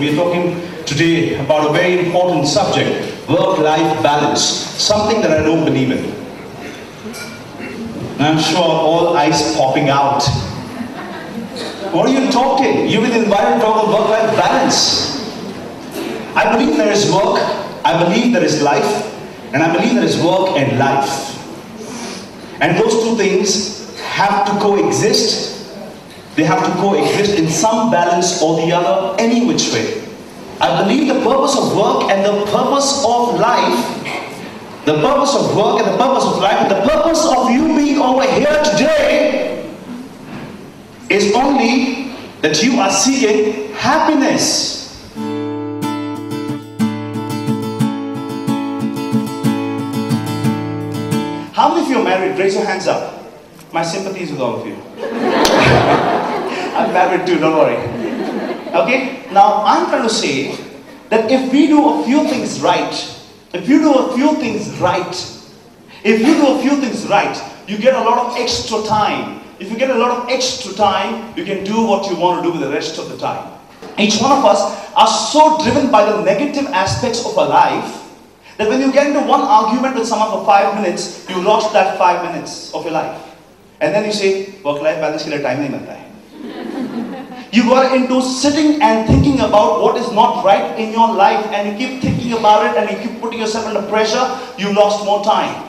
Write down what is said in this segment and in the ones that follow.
We are talking today about a very important subject, work-life balance, something that I don't believe in. And I'm sure all eyes popping out. What are you talking? You've been invited to talk about work-life balance. I believe there is work, I believe there is life, and I believe there is work and life. And those two things have to coexist. They have to coexist in some balance or the other, any which way. I believe the purpose of work and the purpose of life, the purpose of work and the purpose of life, and the purpose of you being over here today is only that you are seeking happiness. How many of you are married? Raise your hands up. My sympathies with all of you. I'm married too, don't worry. Okay? Now, I'm trying to say that if we do a few things right, if you do a few things right, you get a lot of extra time. If you get a lot of extra time, you can do what you want to do with the rest of the time. Each one of us are so driven by the negative aspects of our life that when you get into one argument with someone for 5 minutes, you lost that 5 minutes of your life. And then you say, work-life balance ke liye time nahi milta hai. You got into sitting and thinking about what is not right in your life, and you keep thinking about it and you keep putting yourself under pressure, you lost more time.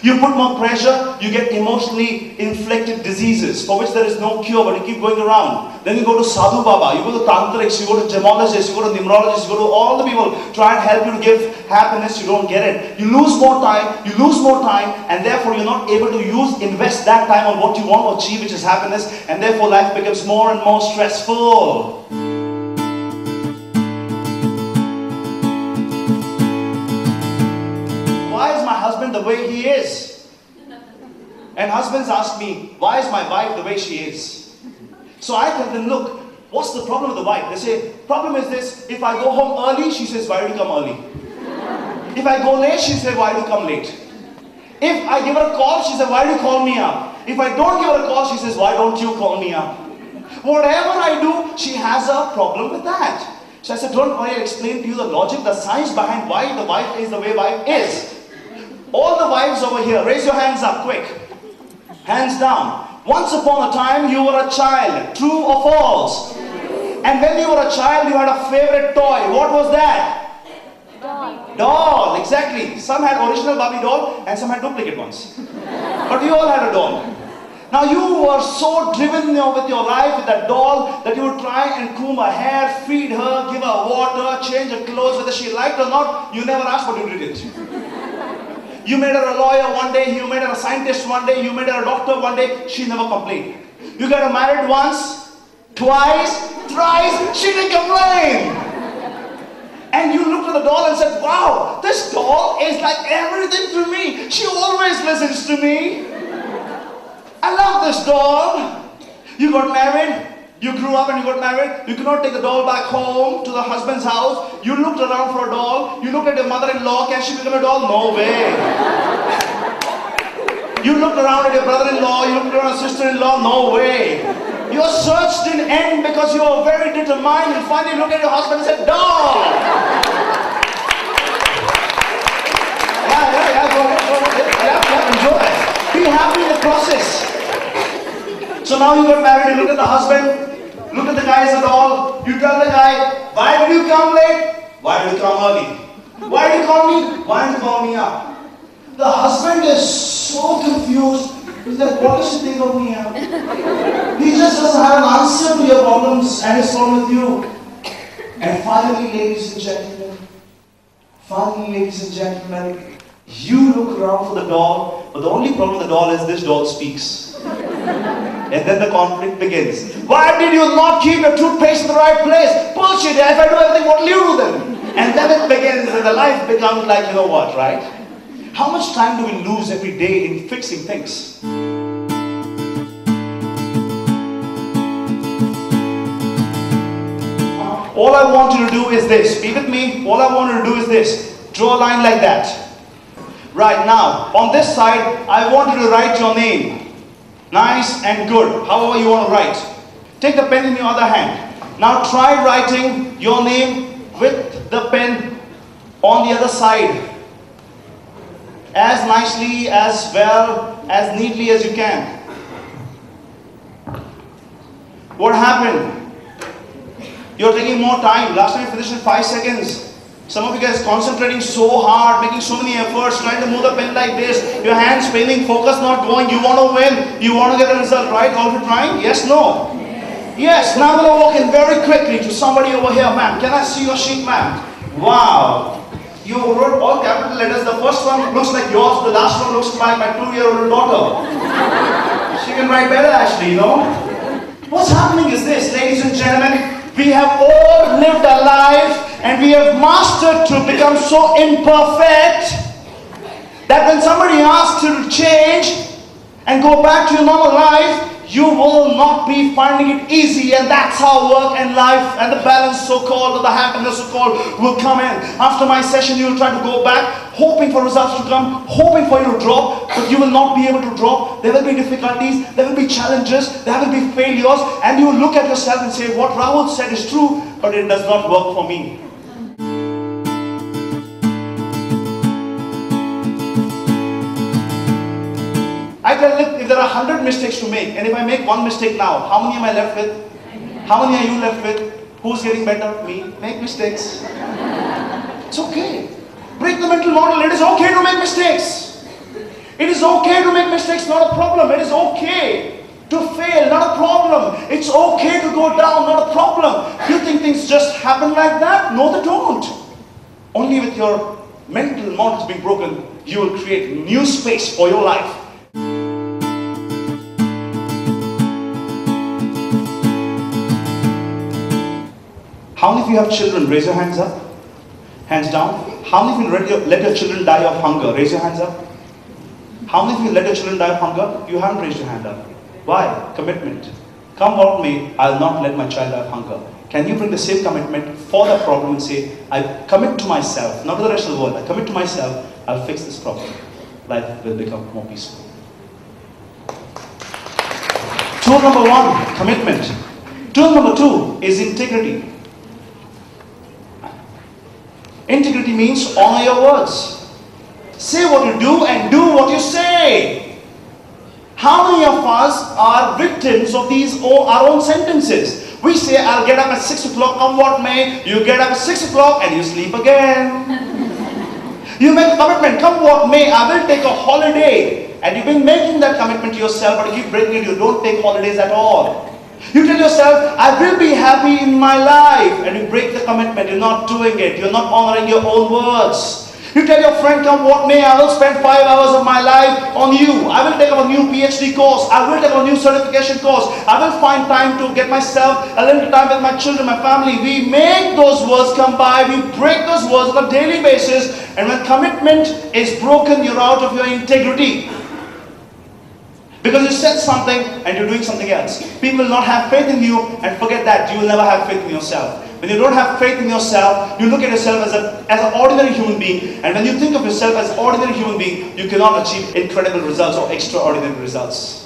You put more pressure, you get emotionally inflicted diseases for which there is no cure, but you keep going around. Then you go to Sadhu Baba, you go to Tantrics, you go to gemologists, you go to numerologists, you go to all the people try and help you to give happiness, you don't get it. You lose more time, and therefore you're not able to invest that time on what you want to achieve, which is happiness, and therefore life becomes more and more stressful. Why is my husband the way he is? And husbands ask me, why is my wife the way she is? So I tell them, look, what's the problem with the wife? They say, problem is this, if I go home early, she says, why do you come early? If I go late, she says, why do you come late? If I give her a call, she says, why do you call me up? If I don't give her a call, she says, why don't you call me up? Whatever I do, she has a problem with that. So I said, don't worry, I'll explain to you the logic, the science behind why the wife is the way wife is. All the wives over here, raise your hands up, quick. Hands down. Once upon a time, you were a child. True or false? And when you were a child, you had a favorite toy. What was that? Doll. Doll, exactly. Some had original Barbie doll and some had duplicate ones. But we all had a doll. Now you were so driven with your life with that doll that you would try and comb her hair, feed her, give her water, change her clothes, whether she liked or not. You never asked, but you did it. You made her a lawyer one day, you made her a scientist one day, you made her a doctor one day, she never complained. You got her married once, twice, thrice, she didn't complain. And you looked at the doll and said, wow, this doll is like everything to me. She always listens to me. I love this doll. You got married. You grew up and you got married. You could not take the doll back home to the husband's house. You looked around for a doll. You looked at your mother-in-law. Can she become a doll? No way. You looked around at your brother-in-law. You looked around at your sister-in-law. No way. Your search didn't end because you were very determined. And finally you looked at your husband and said, doll. Yeah, enjoy. Be happy in the process. So now you got married, you look at the husband, look at the guy as a doll, you tell the guy, why did you come late? Why did you come early? Why did you call me? Why did you call me up? The husband is so confused. He's like, what does she think of me? He just doesn't have an answer to your problems and his problem with you. And finally, ladies and gentlemen, you look around for the doll, but the only problem with the doll is this doll speaks. And then the conflict begins. Why did you not keep your toothpaste in the right place? Bullshit, if I do everything, what will you do then? And then it begins and the life becomes like, you know what, right? How much time do we lose every day in fixing things? All I want you to do is this. Be with me. All I want you to do is this. Draw a line like that. Right now, on this side, I want you to write your name. Nice and good. However you want to write. Take the pen in your other hand. Now try writing your name with the pen on the other side. As nicely, as well, as neatly as you can. What happened? You're taking more time. Last time you finished in 5 seconds. Some of you guys concentrating so hard, making so many efforts, trying to move the pen like this. Your hands spinning, focus not going. You want to win. You want to get the result, right? All of you trying? Yes, no? Yes. Now I'm going to walk in very quickly to somebody over here. Ma'am, can I see your sheet, ma'am? Wow. You wrote all capital letters. The first one looks like yours. The last one looks like my 2-year-old daughter. She can write better actually, you know. What's happening is this, ladies and gentlemen. We have all lived a life and we have mastered to become so imperfect that when somebody asks you to change and go back to your normal life, you will not be finding it easy, and that's how work and life and the balance so-called, or the happiness so-called, will come in. After my session, you will try to go back, hoping for results to come, hoping for you to drop, but you will not be able to drop. There will be difficulties, there will be challenges, there will be failures, and you will look at yourself and say, what Rahul said is true, but it does not work for me. I tell you, if there are 100 mistakes to make, and if I make one mistake now, how many am I left with? How many are you left with? Who's getting better? Me. Make mistakes. It's okay. Break the mental model. It is okay to make mistakes. It is okay to make mistakes, not a problem. It is okay to fail, not a problem. It's okay to go down, not a problem. You think things just happen like that? No, they don't. Only with your mental models being broken, you will create new space for your life. How many of you have children? Raise your hands up. Hands down. How many of you let your children die of hunger? Raise your hands up. How many of you let your children die of hunger? You haven't raised your hand up. Why? Commitment. Come what may, I'll not let my child die of hunger. Can you bring the same commitment for that problem and say, I commit to myself, not to the rest of the world, I commit to myself, I'll fix this problem. Life will become more peaceful. Tool number 1, commitment. Tool number 2 is integrity. Integrity means honor your words. Say what you do and do what you say. How many of us are victims of these our own sentences? We say, I'll get up at 6 o'clock, come what may. You get up at 6 o'clock and you sleep again. You make a commitment, come what may, I will take a holiday. And you've been making that commitment to yourself, but you keep breaking it, you don't take holidays at all. You tell yourself, I will be happy in my life, and you break the commitment, you're not doing it, you're not honoring your own words. You tell your friend, come what may, I will spend 5 hours of my life on you. I will take up a new PhD course, I will take up a new certification course, I will find time to get myself a little time with my children, my family. We make those words come by, we break those words on a daily basis, and when commitment is broken, you're out of your integrity. Because you said something and you're doing something else. People will not have faith in you, and forget that, you will never have faith in yourself. When you don't have faith in yourself, you look at yourself as an ordinary human being, and when you think of yourself as an ordinary human being, you cannot achieve incredible results or extraordinary results.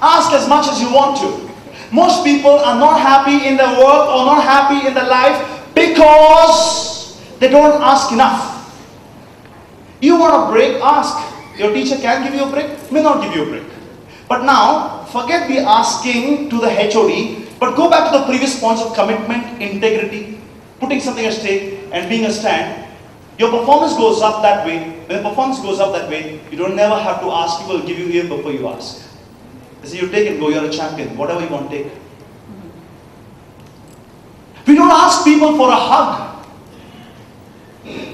Ask as much as you want to. Most people are not happy in their work or not happy in their life because they don't ask enough. You want a break? Ask. Your teacher can give you a break, may not give you a break. But now, forget the asking to the HOD, but go back to the previous points of commitment, integrity, putting something at stake, and being a stand. Your performance goes up that way. When the performance goes up that way, you don't never have to ask. People will give you here before you ask. So you take and go, you're a champion, whatever you want to take. We don't ask people for a hug.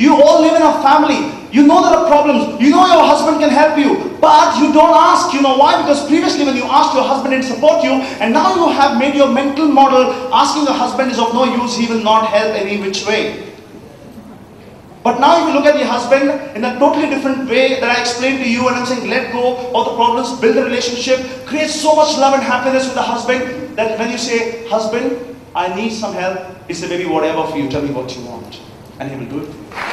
You all live in a family. You know there are problems. You know your husband can help you. But you don't ask. You know why? Because previously when you asked, your husband didn't support you. And now you have made your mental model, asking your husband is of no use. He will not help any which way. But now if you look at the husband in a totally different way that I explained to you, and I'm saying let go of the problems, build a relationship, create so much love and happiness with the husband that when you say, husband, I need some help, he said, baby, whatever for you, tell me what you want. And he will do it for you.